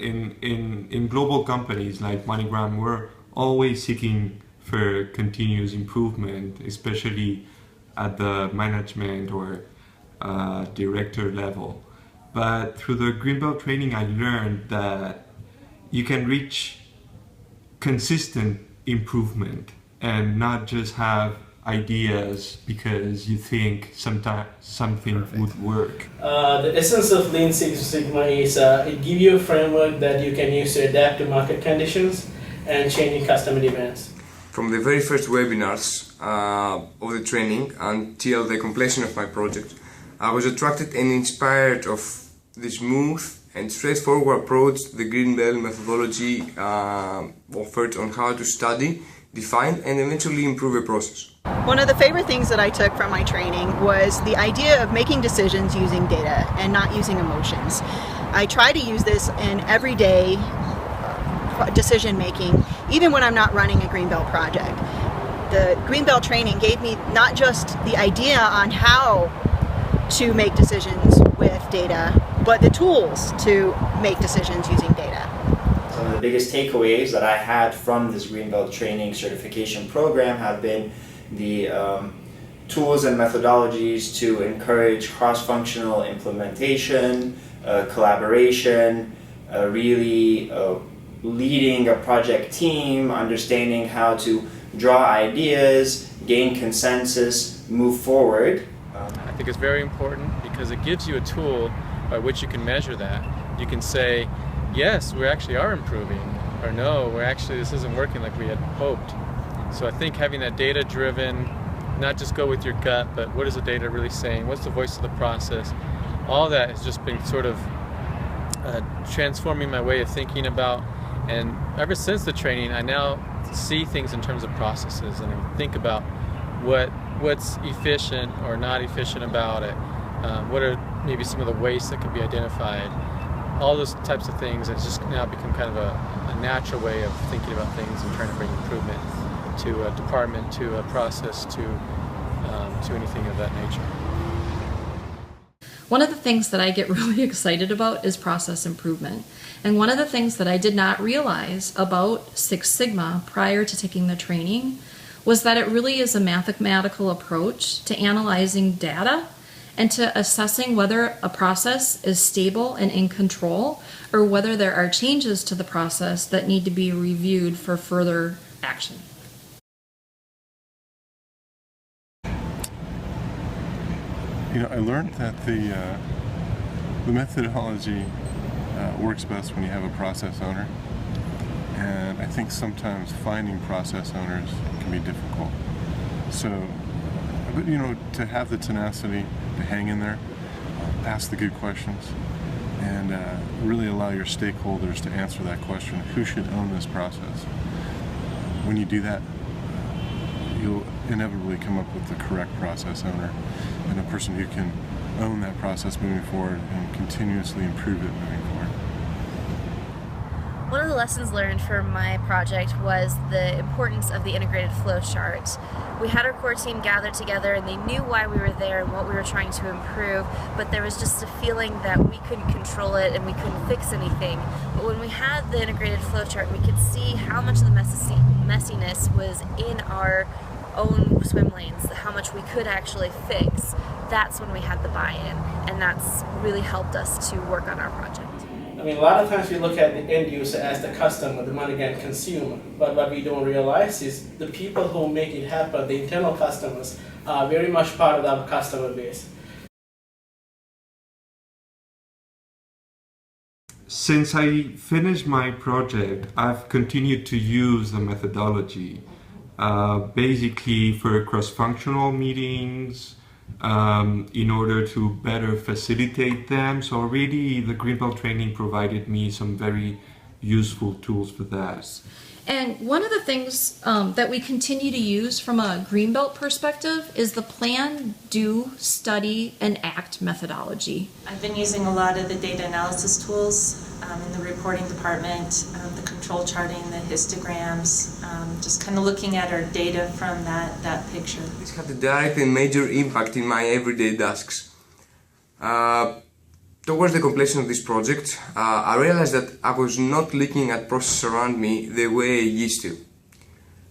In global companies like MoneyGram, we're always seeking for continuous improvement, especially at the management or director level. But through the Greenbelt training, I learned that you can reach consistent improvement and not just have ideas because you think something would work. The essence of Lean Six Sigma is it gives you a framework that you can use to adapt to market conditions and changing customer demands. From the very first webinars of the training until the completion of my project, I was attracted and inspired of the smooth and straightforward approach the Greenbelt methodology offered on how to study, define and eventually improve a process. One of the favorite things that I took from my training was the idea of making decisions using data and not using emotions. I try to use this in everyday decision making, even when I'm not running a Greenbelt project. The Greenbelt training gave me not just the idea on how to make decisions with data, but the tools to make decisions using data. Some of the biggest takeaways that I had from this Greenbelt training certification program have been the tools and methodologies to encourage cross-functional implementation, collaboration, really leading a project team, understanding how to draw ideas, gain consensus, move forward. I think it's very important because it gives you a tool by which you can measure that. You can say, yes, we actually are improving, or no, this isn't working like we had hoped. So I think having that data-driven, not just go with your gut, but what is the data really saying? What's the voice of the process? All that has just been sort of transforming my way of thinking about. And ever since the training, I now see things in terms of processes, and I think about what's efficient or not efficient about it. What are maybe some of the wastes that could be identified? All those types of things. It's just now become kind of a natural way of thinking about things and trying to bring improvement to a department, to a process, to anything of that nature. One of the things that I get really excited about is process improvement. And one of the things that I did not realize about Six Sigma prior to taking the training was that it really is a mathematical approach to analyzing data and to assessing whether a process is stable and in control, or whether there are changes to the process that need to be reviewed for further action. I learned that the methodology works best when you have a process owner, and I think sometimes finding process owners can be difficult. So, but to have the tenacity to hang in there, ask the good questions, and really allow your stakeholders to answer that question: who should own this process? When you do that, you'll inevitably come up with the correct process owner and a person who can own that process moving forward and continuously improve it moving forward. One of the lessons learned from my project was the importance of the integrated flow chart. We had our core team gathered together and they knew why we were there and what we were trying to improve, but there was just a feeling that we couldn't control it and we couldn't fix anything. But when we had the integrated flow chart, we could see how much of the messiness was in our own swim lanes, how much we could actually fix. That's when we had the buy-in, and that's really helped us to work on our project. I mean, a lot of times we look at the end user as the customer, the MoneyGram consumer, but what we don't realize is the people who make it happen, the internal customers, are very much part of our customer base. Since I finished my project, I've continued to use the methodology, basically for cross-functional meetings, in order to better facilitate them. So really the Greenbelt training provided me some very useful tools for that. And one of the things that we continue to use from a Greenbelt perspective is the plan, do, study, and act methodology. I've been using a lot of the data analysis tools in the reporting department, the control charting, the histograms, just kind of looking at our data from that picture. This had a direct and major impact in my everyday tasks. towards the completion of this project, I realized that I was not looking at processes around me the way I used to.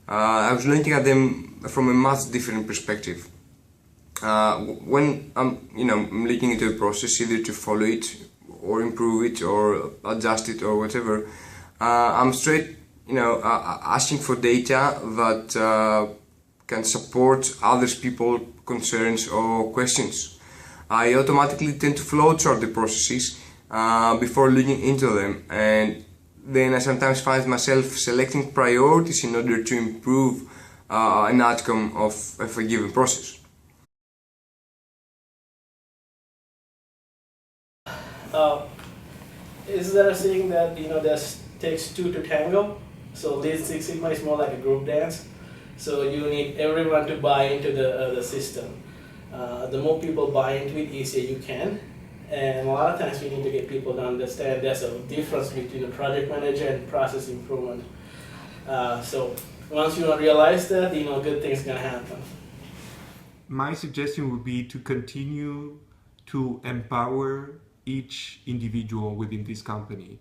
I was looking at them from a much different perspective. When I'm looking into a process, either to follow it or improve it or adjust it or whatever, I'm straight, asking for data that can support others' people concerns or questions. I automatically tend to flowchart the processes before looking into them, and then I sometimes find myself selecting priorities in order to improve an outcome of a given process. Is there a saying that that takes two to tango? So Lean Six Sigma is more like a group dance. So you need everyone to buy into the system. The more people buy into it, easier you can. And a lot of times we need to get people to understand there's a difference between a project manager and process improvement. So once you realize that, good things gonna happen. My suggestion would be to continue to empower each individual within this company.